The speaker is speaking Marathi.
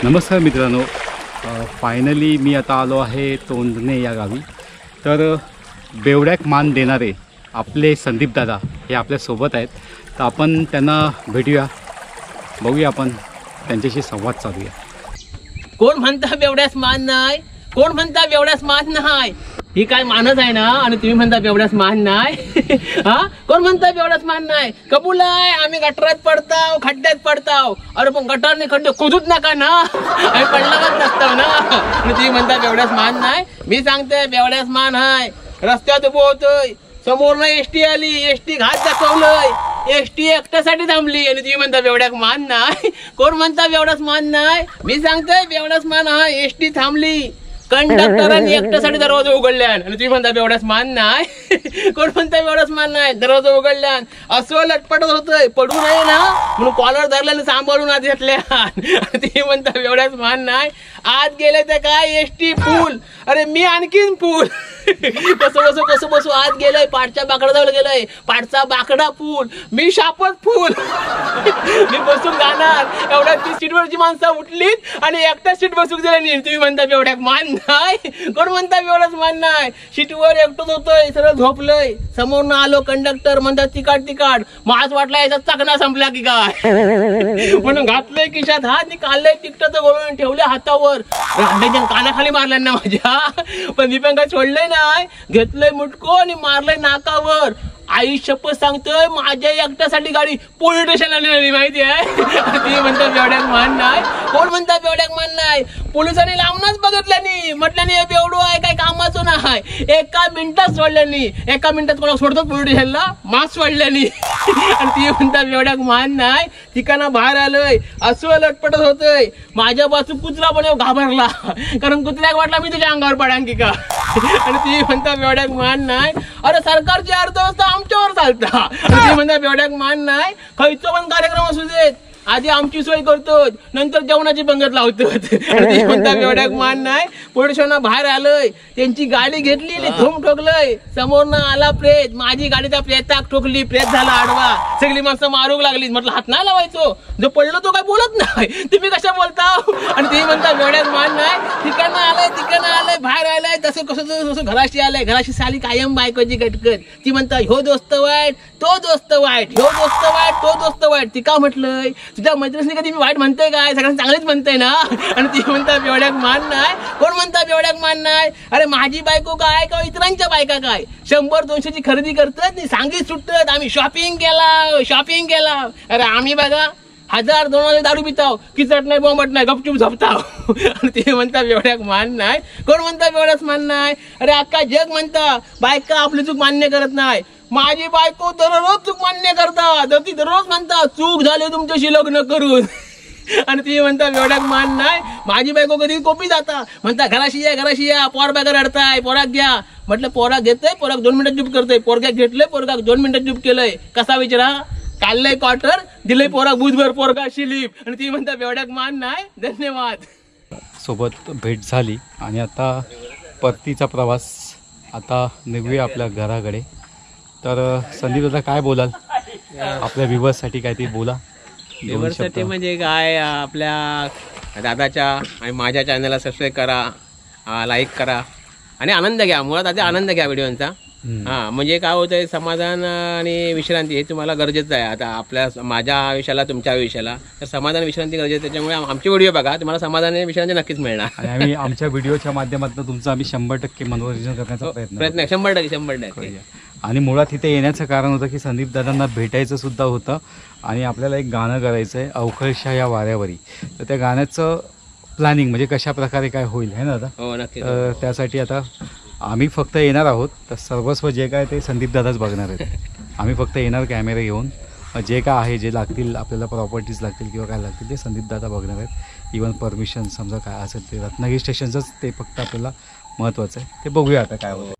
नमस्कार मित्रांनो, फायनली मी आता आलो आहे तोंडणे या गावी. तर बेवड्याक मान देणारे आपले संदीप दादा हे आपल्यासोबत आहेत. तर आपण त्यांना भेटूया, बघूया आपण त्यांच्याशी संवाद साधूया. कोण म्हणता बेवड्यास मान नाही, कोण म्हणता बेवड्यास मान नाही. ही काय मानच आहे ना, आणि तुम्ही म्हणता बेवड्यास मान नाही. हा, कोण म्हणता बेवड्यास मान नाही. कबूल आहे, आम्ही गटारात पडताव, खड्ड्यात पडताव. अरे पण गटारने खड्डे खोदूच नका ना, आम्ही पडलाच नसतो ना. आणि तुम्ही म्हणता बेवड्यास मान नाही. मी सांगते बेवड्यास मान आहे. रस्त्यात उभं होतोय, समोरनं एसटी आली, एसटी घात दाखवलंय, एसटी एकट्यासाठी थांबली, आणि तुम्ही म्हणता बेवड्यास मान नाही. कोण म्हणता बेवड्यास मान नाही. मी सांगतोय बेवड्यास मान आहे. एसटी थांबली, कंडक्टरांनी एकट्यासाठी दरवाजा उघडल्यान, आणि तुम्ही म्हणता बेवड्यास मान नाही. कोण म्हणता बेवड्यास मान नाही. दरवाजा उघडल्यान असं लटपटत होतंय, पडू नये ना म्हणून कॉलर धरल्याने सांभाळून आत घेतल्यान, आणि तुम्ही म्हणता बेवड्यास मान नाही. आत गेले तर काय एसटी फुल, अरे मी आणखीन फुल. कसं बसू आत गेलंय, पाठच्या बाकडाजवळ गेलंय, पाठचा बाकडा फुल, मी शापत फुल. मी बसून जाणार, एवढ्या ती सीटवरची माणसं उठलीत आणि एकट्या सीट बसून गेले नाही. तुम्ही म्हणता बेवड्याक मान नाही. कोण म्हणता बेवड्याच मान नाही. सीटवर एकटंच होतोय, सरळ झोपलंय. समोरनं आलो कंडक्टर, म्हणतात तिकाट. माझ वाटला याचा चकना संपला की काय, म्हणून घातलंय खिशात हात, काढलंय तिकटाचं गोळून ठेवल्या हातावर. कानाखाली मारल्या ना माझ्या, पण मी पण काय सोडलंय नाही. घेतलंय मुटको आणि मारलंय नाकावर. आई शपथ सांगतोय, माझ्या एकट्यासाठी गाडी पोलीस स्टेशनला नेली, माहिती आहे. ती म्हणतात बेवड्याक मान नाही. कोण म्हणतात बेवड्याक मान नाही. पोलिसांनी लांबूनच बघितल्यानी, म्हटल्यानी हे बेवडो आहे, काय कामाचं नाही. एका मिनिटात सोडल्यानी, एका मिनिटात कोणाला सोडतात पोलीस स्टेशनला, मास्क सोडल्यानी. आणि ती म्हणतात बेवड्याक मान नाही. ठिकाणा बाहेर आलोय, असं लटपटत होतंय. माझ्या बाजू कुत्रा पण घाबरला, कारण कुत्र्याक वाटला मी तुझ्या अंगावर पडान की का. आणि ती म्हणतात बेवड्याक मान नाही. अरे सरकारची अर्थव्यवस्था आमच्यावर चालता, ती म्हणतात बेवड्याक मान नाही. खयचो पण कार्यक्रम असू देत, आधी आमची सोय करतो, नंतर जेवणाची पंगत लावतो. ती म्हणतात बेवड्याक मान नाही. पोलिसांना बाहेर आलोय, त्यांची गाडी घेतली आणि धूम ठोकलंय. समोरनं आला प्रेत, माझी गाडीचा प्रेताक ठोकली, प्रेत झाला आडवा. सगळी माणसं मारूक लागली. म्हटलं हात नाही लावायचो, जो पडलो तो काय बोलत नाही, तुम्ही कशा बोलता. आणि ती म्हणतात बेवड्याक मान नाही. ठिकाणं आलंय, बाहेर आलंय, तसं कसं घराशी आलंय. घराशी साली कायम बायकोची कटकट. ती म्हणतात ह्यो दोस्त वाईट, तो दोस्त वाईट, ह्यो दोस्त वाईट, तो दोस्त वाईट. ती का म्हटलंय, तुझ्या मैत्रिणी कधी मी वाईट म्हणते काय, सगळ्यांना चांगलीच म्हणते ना. आणि ती म्हणतात बेवड्याक मान नाही. कोण म्हणतात बेवड्याक मान नाही. अरे माझी बायको काय का इतरांच्या बायका काय 100-200ची खरेदी करतात, ती सांगीत सुटतात, आम्ही शॉपिंग केला. अरे आम्ही बघा 1000-2000 दारू पिताव, किचट नाही, बोंबट नाही, गपचूप झपताव. आणि ते म्हणता बेवड्याक मान नाही. कोण म्हणता बेवड्याच मान नाही. अरे अख्खा जग म्हणता बायका आपली चूक मान्य करत नाही. माझी बायको दररोज चूक मान्य करतात, ती दररोज म्हणता चूक झाली तुमच्याशी लग्न करून. आणि ती म्हणता बेवड्याक मान नाही. माझी बायको कधी कोपी जाता, म्हणता घराशी या, पोर बॅगर अडताय, पोराक घ्या. म्हटलं पोराक घेतय, पोराक 2 मिनिटात चूप करतोय. पोरग्याक घेतलंय, पोरगाक 2 मिनिटात चूप केलंय. कसा विचारा, काढलंय क्वार्टर, दिलंय पोराक बुधभर, पोरगा शिलीप. आणि ती म्हणता बेवड्याक मान नाही. धन्यवाद. सोबत भेट झाली आणि आता परतीचा प्रवास. आता निघूया आपल्या घराकडे. तर संदीप दादा काय बोलाल आपल्या व्ह्यूअर्ससाठी, काय ते बोला. व्ह्यूअर्ससाठी म्हणजे काय, आपल्या दादाच्या आणि माझ्या चॅनलला सबस्क्राईब करा, लाईक करा आणि आनंद घ्या. मुळात आधी आनंद घ्या व्हिडिओचा. हां, म्हणजे काय होतंय, समाधान आणि विश्रांती हे तुम्हाला गरजेचं आहे. आता आपल्या माझ्या आयुष्याला, तुमच्या आयुष्याला तर समाधान विश्रांती गरजेचं. त्याच्यामुळे आमचे व्हिडिओ बघा, तुम्हाला समाधान आणि विश्रांती नक्कीच मिळणार. आणि आम्ही आमच्या व्हिडिओच्या माध्यमातून तुमचं आम्ही 100% मनोरंजन करण्याचा प्रयत्न 100%. आणि मुळात इथे येण्याचं कारण होतं की संदीप दादांना भेटायचं सुद्धा होतं. आणि आपल्याला एक गाणं करायचं आहे, अवखळशा या वाऱ्यावरी. तर त्या गाण्याचं प्लॅनिंग म्हणजे कशा प्रकारे काय होईल है ना दादा. हो नक्की. त्यासाठी आता आम्ही फक्त येणार आहोत, तर सर्वस्व जे काय ते संदीप दादाच बघणार आहेत. आम्ही फक्त येणार कॅमेरा घेऊन, जे काय आहे, जे लागतील आपल्याला प्रॉपर्टीज लागतील किंवा काय लागतील ते संदीप दादा बघणार आहेत. इवन परमिशन समजा काय असेल ते रत्नागिरी स्टेशनचंच ते फक्त आपल्याला महत्त्वाचं आहे. ते बघूया आता काय होतं.